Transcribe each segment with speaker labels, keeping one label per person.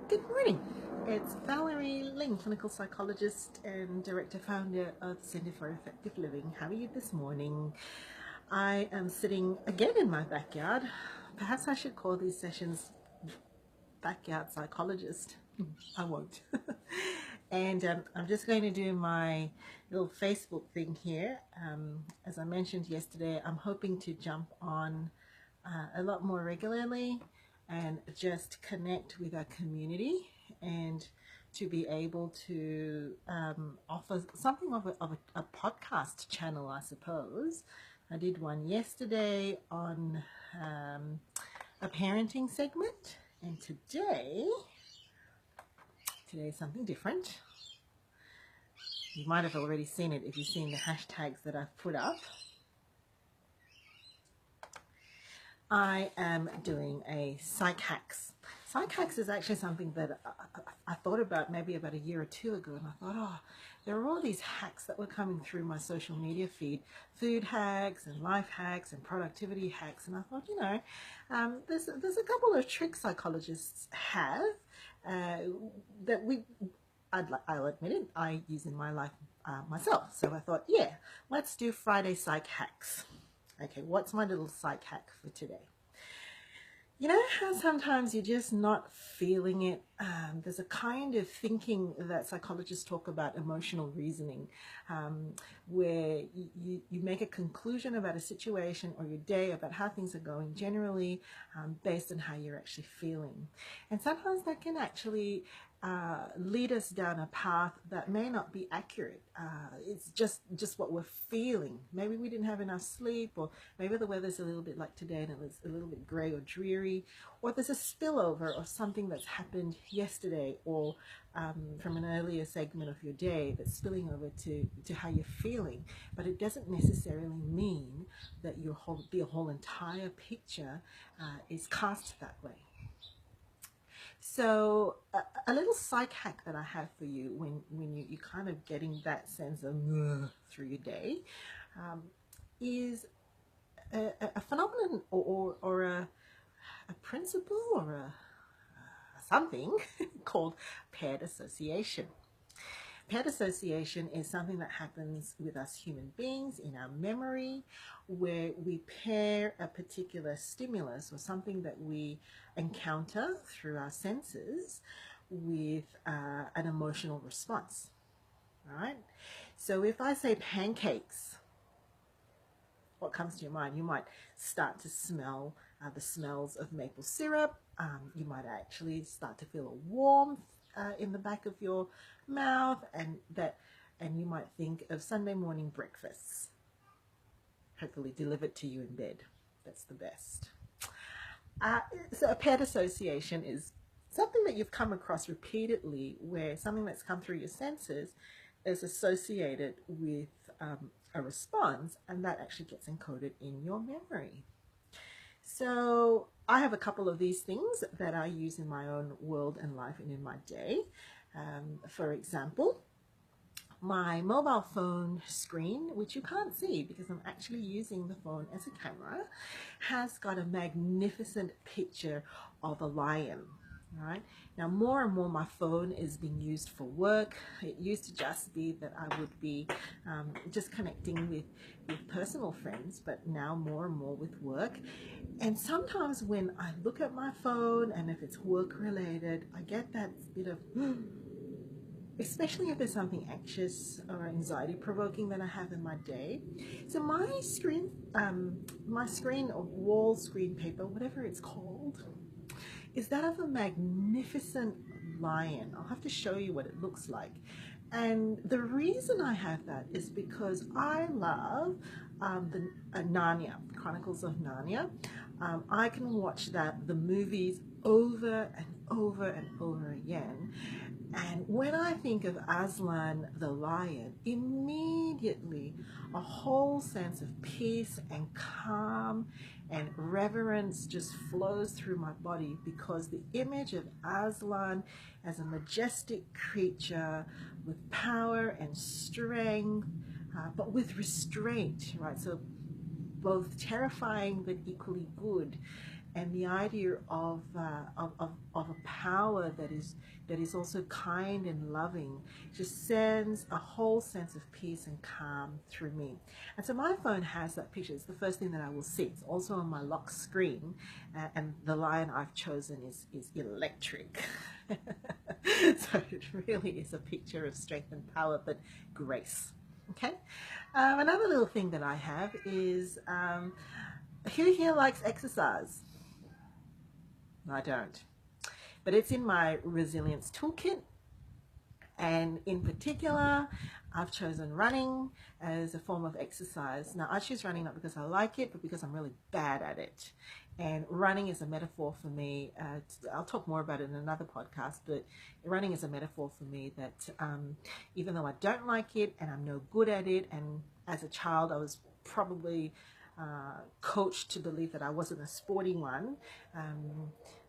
Speaker 1: Good morning. It's Valerie Ling, clinical psychologist and director founder of the Center for Effective Living. How are you this morning? I am sitting again in my backyard. Perhaps I should call these sessions backyard psychologist. I won't. And I'm just going to do my little Facebook thing here. As I mentioned yesterday, I'm hoping to jump on a lot more regularly and just connect with our community and to be able to offer something of a podcast channel, I suppose. I did one yesterday on a parenting segment, and today is something different. You might have already seen it if you've seen the hashtags that I've put up. I am doing a psych hacks. Psych hacks is actually something that I thought about maybe about a year or two ago, and I thought, oh, there are all these hacks that were coming through my social media feed, food hacks and life hacks and productivity hacks, and I thought, there's a couple of tricks psychologists have that I'll admit it, I use in my life myself. So I thought, yeah, let's do Friday psych hacks. Okay, what's my little psych hack for today? You know how sometimes you're just not feeling it? There's a kind of thinking that psychologists talk about, emotional reasoning, where you make a conclusion about a situation or your day, about how things are going generally, based on how you're actually feeling. And sometimes that can actually lead us down a path that may not be accurate. It's just what we're feeling. Maybe we didn't have enough sleep, or maybe the weather's a little bit like today and it was a little bit grey or dreary, or there's a spillover of something that's happened yesterday or from an earlier segment of your day that's spilling over to how you're feeling. But it doesn't necessarily mean that the whole entire picture is cast that way. So a little psych hack that I have for you when you're kind of getting that sense of through your day is a phenomenon or a principle or a something called paired association. Paired association is something that happens with us human beings in our memory, where we pair a particular stimulus or something that we encounter through our senses with an emotional response. All right. So if I say pancakes, what comes to your mind? You might start to smell the smells of maple syrup. You might actually start to feel a warmth in the back of your mouth, and you might think of Sunday morning breakfasts, hopefully delivered to you in bed. That's the best. So a paired association is something that you've come across repeatedly, where something that's come through your senses is associated with a response, and that actually gets encoded in your memory. So I have a couple of these things that I use in my own world and life and in my day. For example, my mobile phone screen, which you can't see because I'm actually using the phone as a camera, has got a magnificent picture of a lion. All right. Now, more and more my phone is being used for work. It used to just be that I would be just connecting with personal friends, but now more and more with work. And sometimes when I look at my phone, and if it's work related, I get that bit of especially if there's something anxious or anxiety provoking that I have in my day. So my screen or wall screen paper, whatever it's called, is that of a magnificent lion. I'll have to show you what it looks like. And the reason I have that is because I love the Narnia, Chronicles of Narnia. I can watch the movies over and over and over again. And when I think of Aslan the lion, immediately a whole sense of peace and calm and reverence just flows through my body, because the image of Aslan as a majestic creature with power and strength, but with restraint, right? So both terrifying but equally good. And the idea of a power power that is also kind and loving just sends a whole sense of peace and calm through me. And so my phone has that picture. It's the first thing that I will see. It's also on my lock screen, and the lion I've chosen is electric. So it really is a picture of strength and power, but grace. Okay. Another little thing that I have is, who here likes exercise? I don't. But it's in my resilience toolkit. And in particular, I've chosen running as a form of exercise. Now, I choose running not because I like it, but because I'm really bad at it. And running is a metaphor for me. I'll talk more about it in another podcast, but running is a metaphor for me that even though I don't like it and I'm no good at it, and as a child I was probably coached to believe that I wasn't a sporty one,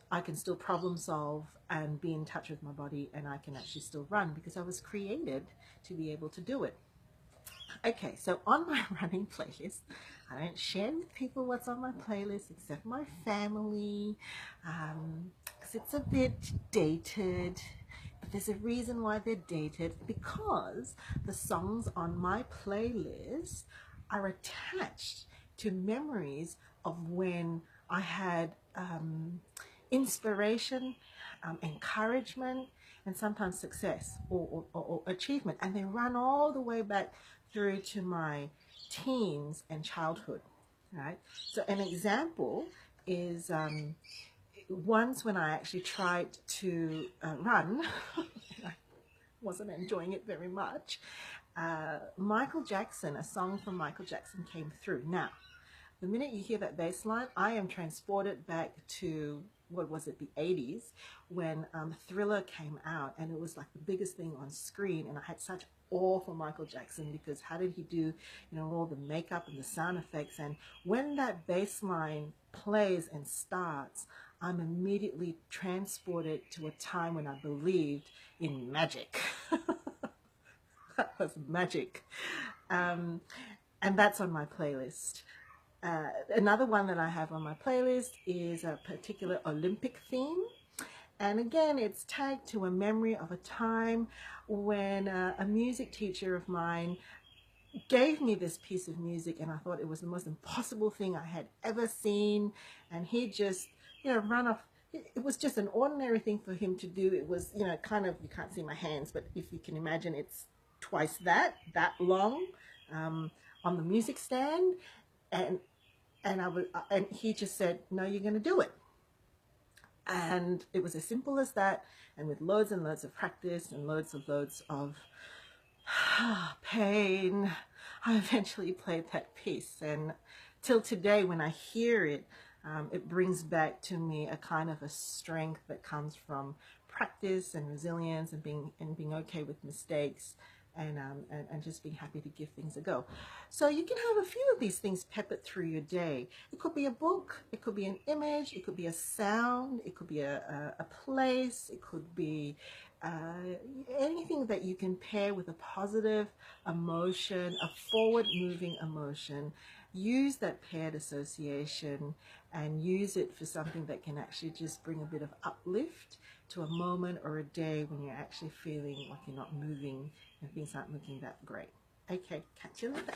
Speaker 1: I can still problem solve and be in touch with my body, and I can actually still run because I was created to be able to do it. Okay, so on my running playlist, I don't share with people what's on my playlist except my family, because it's a bit dated. But there's a reason why they're dated, because the songs on my playlist are attached to memories of when I had inspiration, encouragement, and sometimes success or achievement. And they run all the way back through to my teens and childhood, right? So an example is once when I actually tried to run, I wasn't enjoying it very much. Michael Jackson, a song from Michael Jackson came through. Now, the minute you hear that bass line, I am transported back to, what was it, the 80s, when Thriller came out, and it was like the biggest thing on screen, and I had such awe for Michael Jackson, because how did he do, all the makeup and the sound effects? And when that bass line plays and starts, I'm immediately transported to a time when I believed in magic. That was magic. And that's on my playlist. Another one that I have on my playlist is a particular Olympic theme. And again, it's tagged to a memory of a time when a music teacher of mine gave me this piece of music, and I thought it was the most impossible thing I had ever seen. And he just, run off. It was just an ordinary thing for him to do. It was, kind of, you can't see my hands, but if you can imagine, it's twice that long on the music stand. And he just said, no, you're going to do it. And it was as simple as that. And with loads and loads of practice and loads of pain, I eventually played that piece. And till today, when I hear it, it brings back to me a kind of a strength that comes from practice and resilience and being okay with mistakes. And just being happy to give things a go. So you can have a few of these things peppered through your day. It could be a book, it could be an image, it could be a sound, it could be a place, it could be anything that you can pair with a positive emotion, a forward-moving emotion. Use that paired association and use it for something that can actually just bring a bit of uplift to a moment or a day when you're actually feeling like you're not moving and things aren't looking that great. Okay, catch you later.